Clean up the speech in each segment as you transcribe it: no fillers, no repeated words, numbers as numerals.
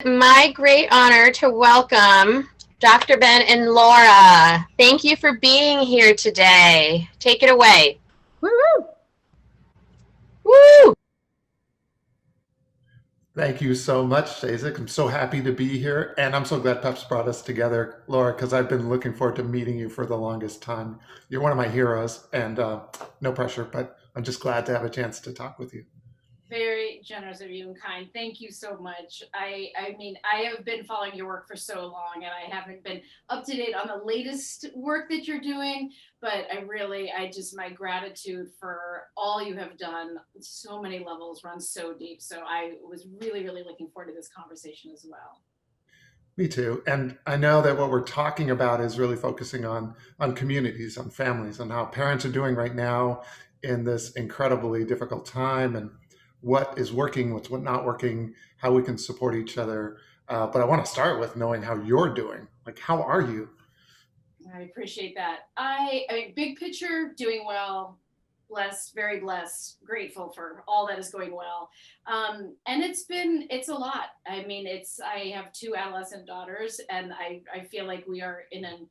My great honor to welcome Dr. Ben and Laura. Thank you for being here today. Take it away. Woo! Woo! Thank you so much, Isaac. I'm so happy to be here, and I'm so glad Peps brought us together, Laura, because I've been looking forward to meeting you for the longest time. You're one of my heroes, and no pressure, but I'm just glad to have a chance to talk with you. Very generous of you and kind. Thank you so much. I mean, I have been following your work for so long, and I haven't been up to date on the latest work that you're doing. But I just my gratitude for all you have done. So many levels, run so deep. So I was really looking forward to this conversation as well. Me too. And I know that what we're talking about is really focusing on communities, on families, on how parents are doing right now in this incredibly difficult time, and what is working, what's what not working, how we can support each other. But I want to start with knowing how you're doing. Like, how are you? I appreciate that. I mean, big picture, doing well, blessed, very blessed, grateful for all that is going well. And it's a lot. I mean, I have two adolescent daughters, and I feel like we are in an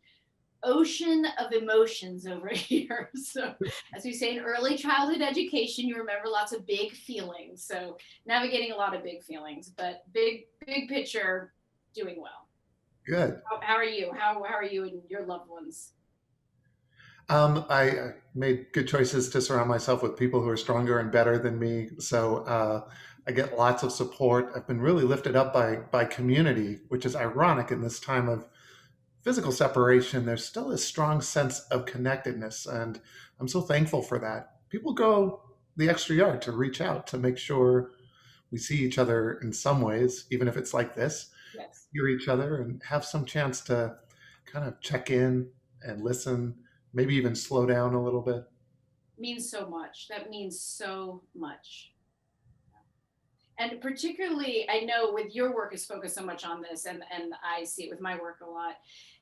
ocean of emotions over here. So, as we say in early childhood education, you remember lots of big feelings. So, navigating a lot of big feelings, but big picture, doing well. Good. How are you? How are you and your loved ones? I made good choices to surround myself with people who are stronger and better than me. So I get lots of support. I've been really lifted up by community, which is ironic in this time of physical separation. There's still a strong sense of connectedness, and I'm so thankful for that. People go the extra yard to reach out to make sure we see each other in some ways, even if it's like this, Yes. hear each other and have some chance to kind of check in and listen, maybe even slow down a little bit. Means so much. That means so much. And particularly, I know with your work is focused so much on this, and I see it with my work a lot,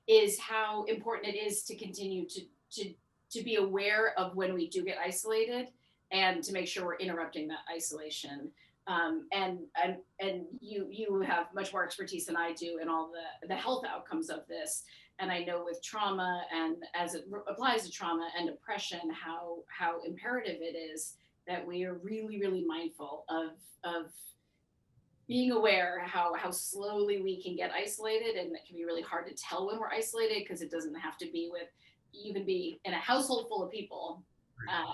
is how important it is to continue to to be aware of when we do get isolated, and to make sure we're interrupting that isolation. And you have much more expertise than I do in all the health outcomes of this. And I know with trauma, and as it applies to trauma and depression, how imperative it is that we are really mindful of being aware how slowly we can get isolated, and it can be really hard to tell when we're isolated, because it doesn't have to be with, you can be in a household full of people,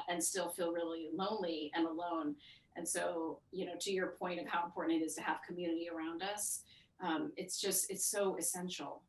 and still feel really lonely and alone. And so, to your point of how important it is to have community around us, it's so essential.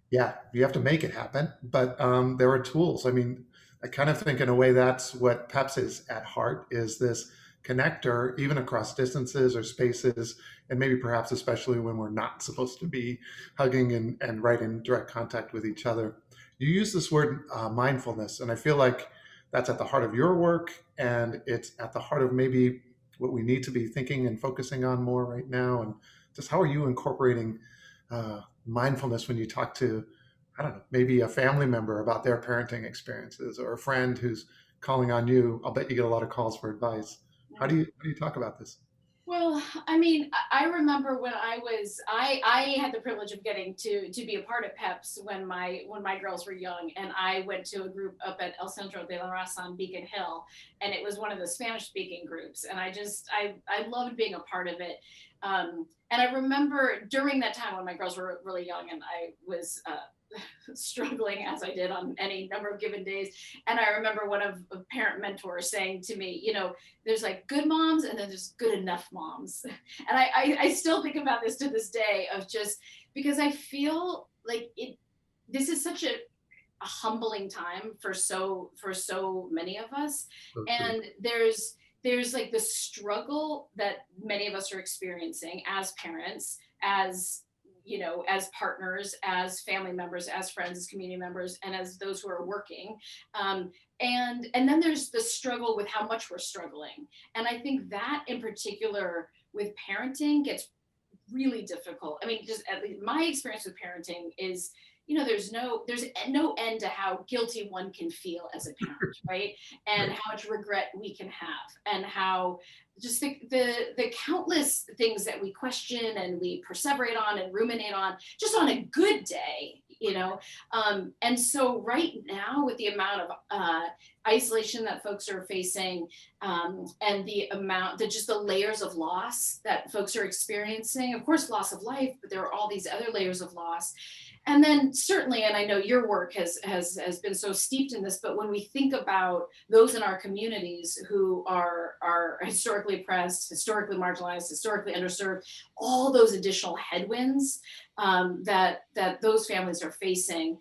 Yeah, you have to make it happen, but there are tools. I mean, I kind of think in a way that's what PEPS is at heart, is this connector, even across distances or spaces, and maybe perhaps especially when we're not supposed to be hugging and right in direct contact with each other. You use this word mindfulness, and I feel like that's at the heart of your work, and it's at the heart of maybe what we need to be thinking and focusing on more right now. And just how are you incorporating mindfulness when you talk to, I don't know, maybe a family member about their parenting experiences, or a friend who's calling on you? I'll bet you get a lot of calls for advice. How do you talk about this? Well, I mean, I remember when I had the privilege of getting to be a part of PEPS when my girls were young, and I went to a group up at El Centro de la Raza on Beacon Hill, and it was one of the Spanish speaking groups, and I loved being a part of it. And I remember during that time when my girls were really young, and I was struggling, as I did on any number of given days. And I remember one of a parent mentors saying to me, there's like good moms, and then there's good enough moms. And I still think about this to this day, of just because I feel like this is such a humbling time for so many of us. So true. And there's like the struggle that many of us are experiencing as parents, as partners, as family members, as friends, as community members, and as those who are working. And then there's the struggle with how much we're struggling. And I think that in particular with parenting gets really difficult. I mean, just at least my experience with parenting is there's no end to how guilty one can feel as a parent, right? And Right. how much regret we can have, and how just the countless things that we question and we perseverate on and ruminate on just on a good day, and so right now, with the amount of isolation that folks are facing, and just the layers of loss that folks are experiencing, of course, loss of life, but there are all these other layers of loss. And then certainly, and I know your work has been so steeped in this, but when we think about those in our communities who are historically oppressed, historically marginalized, historically underserved, all those additional headwinds, that those families are facing,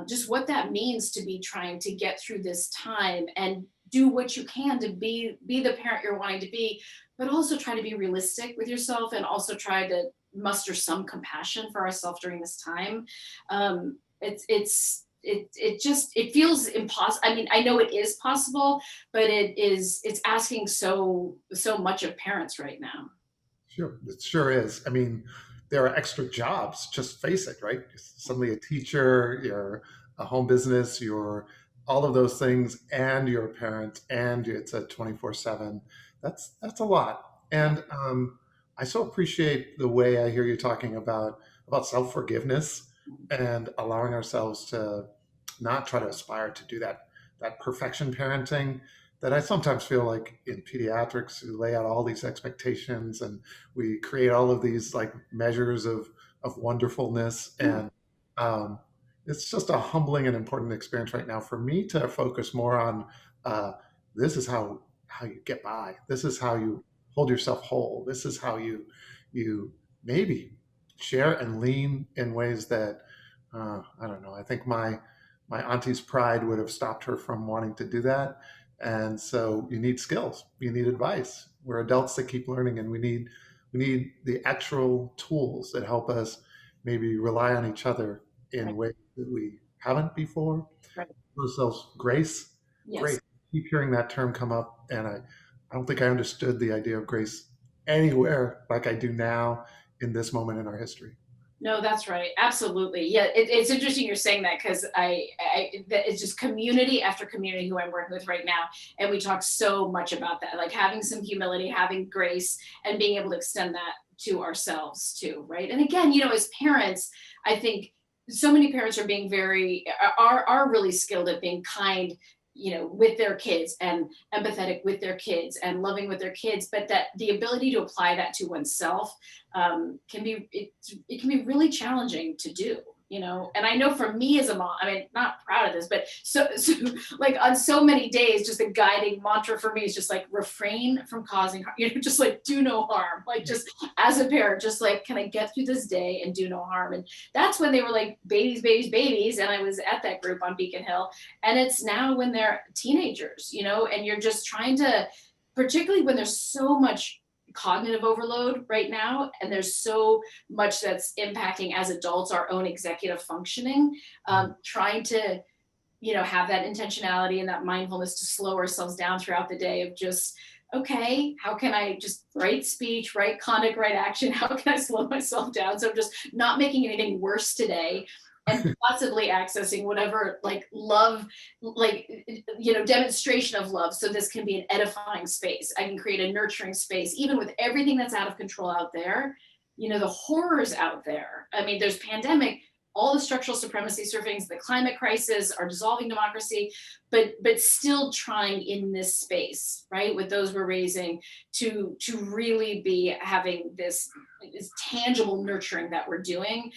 just what that means to be trying to get through this time and do what you can to be the parent you're wanting to be, but also try to be realistic with yourself, and also try to muster some compassion for ourselves during this time. It feels impossible. I mean, I know it is possible, but it's asking so much of parents right now. Sure, it sure is. I mean, there are extra jobs, just face it, right? Suddenly a teacher, you're a home business, you're all of those things, and you're a parent, and it's a 24/7. That's a lot. Yeah. And I so appreciate the way I hear you talking about self-forgiveness and allowing ourselves to not try to aspire to do that perfection parenting that I sometimes feel like in pediatrics, we lay out all these expectations and we create all of these like measures of wonderfulness. Mm. And um, it's just a humbling and important experience right now for me to focus more on uh, this is how you get by. This is how you hold yourself whole. This is how you maybe share and lean in ways that I don't know. I think my auntie's pride would have stopped her from wanting to do that. And so you need skills, you need advice. We're adults that keep learning, and we need the actual tools that help us maybe rely on each other in Right. ways that we haven't before. Right. Give ourselves grace. Yes. Grace. I keep hearing that term come up, and I don't think I understood the idea of grace anywhere like I do now in this moment in our history. No, that's right. Absolutely. Yeah, it's interesting you're saying that, because it's just community after community who I'm working with right now, and we talk so much about that, like having some humility, having grace, and being able to extend that to ourselves too, right? And again, as parents, I think so many parents are being are really skilled at being kind, with their kids, and empathetic with their kids, and loving with their kids, but that the ability to apply that to oneself, it can be really challenging to do. And I know for me as a mom, I mean, not proud of this, but so like on so many days, just the guiding mantra for me is just like refrain from causing harm, just like do no harm, like just as a parent, just like, can I get through this day and do no harm? And that's when they were like babies, babies, babies, and I was at that group on Beacon Hill. And it's now when they're teenagers, and you're just trying to, particularly when there's so much cognitive overload right now, and there's so much that's impacting as adults our own executive functioning, trying to have that intentionality and that mindfulness to slow ourselves down throughout the day, of just, okay, how can I just right speech, right conduct, right action, how can I slow myself down so I'm just not making anything worse today, and possibly accessing whatever like love, like demonstration of love, so this can be an edifying space. I can create a nurturing space, even with everything that's out of control out there, the horrors out there. I mean, there's pandemic, all the structural supremacy surfings, the climate crisis, our dissolving democracy, but still trying in this space, right, with those we're raising, to really be having this tangible nurturing that we're doing,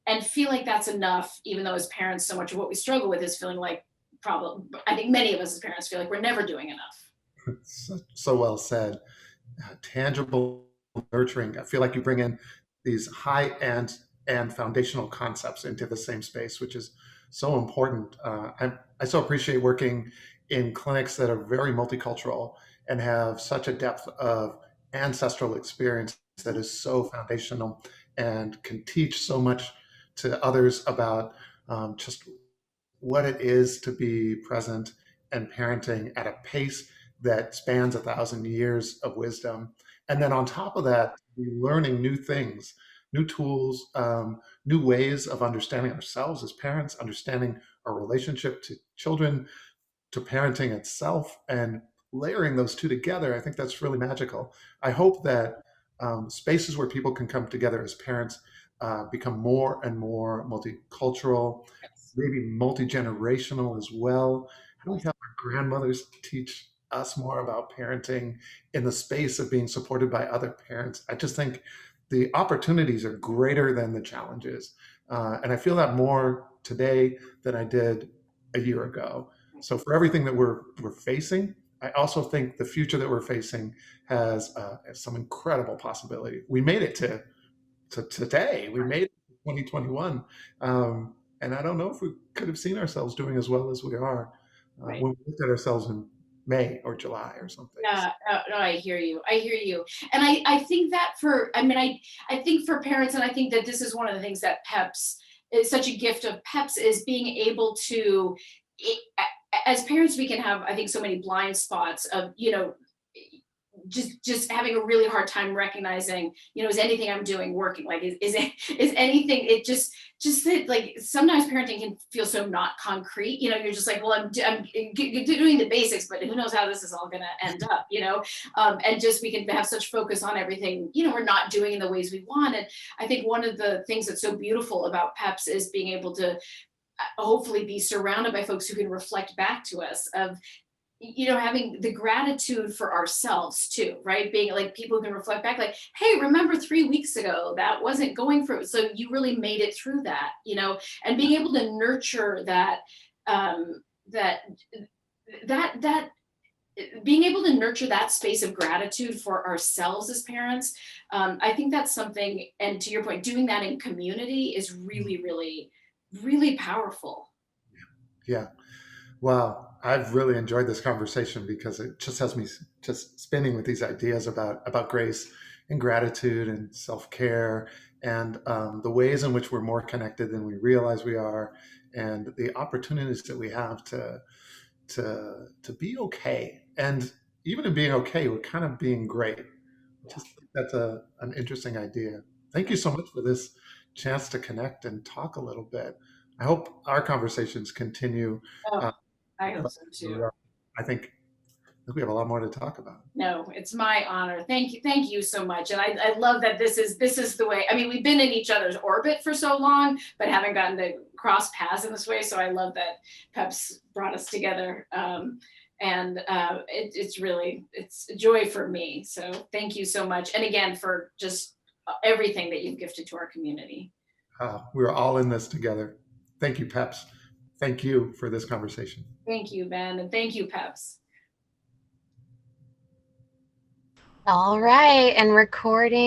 and feel like that's enough, even though as parents, so much of what we struggle with is feeling like, problem. I think many of us as parents feel like we're never doing enough. So well said. Tangible nurturing. I feel like you bring in these high end and foundational concepts into the same space, which is so important. I so appreciate working in clinics that are very multicultural and have such a depth of ancestral experience that is so foundational and can teach so much to others about just what it is to be present and parenting at a pace that spans 1,000 years of wisdom. And then on top of that, be learning new things new tools, new ways of understanding ourselves as parents, understanding our relationship to children, to parenting itself, and layering those two together. I think that's really magical. I hope that spaces where people can come together as parents become more and more multicultural, Yes. maybe multi-generational as well. How do we Yes. have our grandmothers teach us more about parenting in the space of being supported by other parents? I just think the opportunities are greater than the challenges. And I feel that more today than I did a year ago. So for everything that we're facing, I also think the future that we're facing has some incredible possibility. We made it to today. We made it to 2021, and I don't know if we could have seen ourselves doing as well as we are Right. when we looked at ourselves in May or July or something. Yeah, no, I hear you. I hear you. And I think that I think for parents, and I think that this is one of the things that PEPS is such a gift of PEPS is being able to, as parents, we can have, I think, so many blind spots of, just having a really hard time recognizing, is anything I'm doing working? Like, is anything, it just that, like, sometimes parenting can feel so not concrete. You're just like, well, I'm doing the basics, but who knows how this is all going to end up, and just we can have such focus on everything, we're not doing in the ways we want. And I think one of the things that's so beautiful about PEPS is being able to hopefully be surrounded by folks who can reflect back to us of, having the gratitude for ourselves too, right? Being like people who can reflect back, like, hey, remember 3 weeks ago that wasn't going for, so you really made it through that, and being able to nurture that, that, that being able to nurture that space of gratitude for ourselves as parents. I think that's something, and to your point, doing that in community is really, really, really powerful. Yeah. Well, I've really enjoyed this conversation because it just has me just spinning with these ideas about grace and gratitude and self care and the ways in which we're more connected than we realize we are, and the opportunities that we have to be okay. And even in being okay, we're kind of being great. Yeah. Just think that's an interesting idea. Thank you so much for this chance to connect and talk a little bit. I hope our conversations continue. Oh, Uh, I hope so too. I think we have a lot more to talk about. No, it's my honor. Thank you so much. And I love that this is the way. I mean, we've been in each other's orbit for so long, but haven't gotten to cross paths in this way. So I love that PEPS brought us together. And it's a joy for me. So thank you so much. And again, for just everything that you've gifted to our community. We're all in this together. Thank you, Peps. Thank you for this conversation. Thank you, Ben. And thank you, PEPS. All right, and recording.